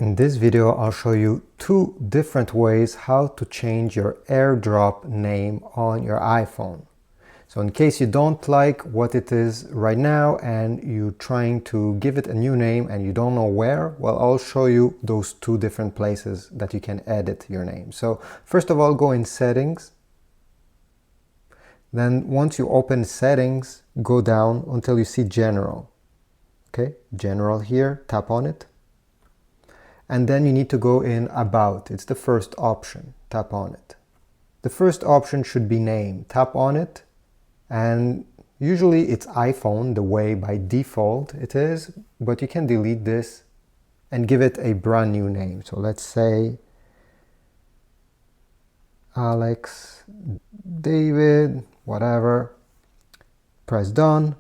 In this video, I'll show you two different ways how to change your AirDrop name on your iPhone. So in case you don't like what it is right now and you're trying to give it a new name and you don't know where, well, I'll show you those two different places that you can edit your name. So first of all, go in Settings. Then once you open Settings, go down until you see General. Okay, General here, tap on it. And then you need to go in About. It's the first option. Tap on it. The first option should be Name. Tap on it. And usually it's iPhone, the way by default it is, but you can delete this and give it a brand new name. So let's say Alex, David, whatever. Press Done.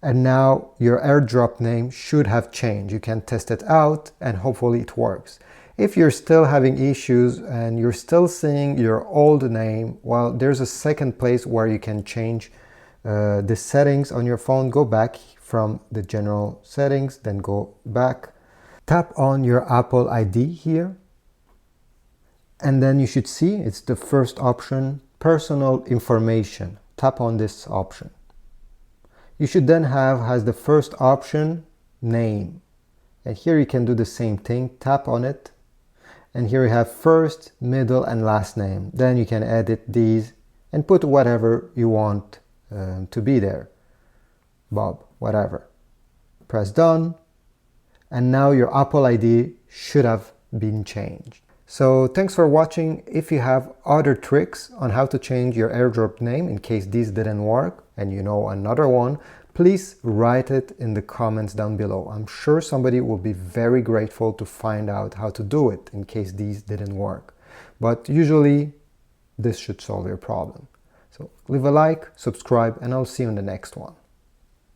And now your AirDrop name should have changed. You can test it out and hopefully it works. If you're still having issues and you're still seeing your old name, well, there's a second place where you can change the settings on your phone. Go back from the general settings, then go back. Tap on your Apple ID here. And then you should see it's the first option, Personal Information. Tap on this option. You should then have as the first option, Name. And here you can do the same thing, tap on it. And here you have first, middle, and last name. Then you can edit these and put whatever you want to be there. Bob, whatever. Press Done. And now your Apple ID should have been changed. So thanks for watching. If you have other tricks on how to change your AirDrop name in case these didn't work and you know another one, please write it in the comments down below. I'm sure somebody will be very grateful to find out how to do it in case these didn't work. But usually this should solve your problem. So leave a like, subscribe, and I'll see you in the next one.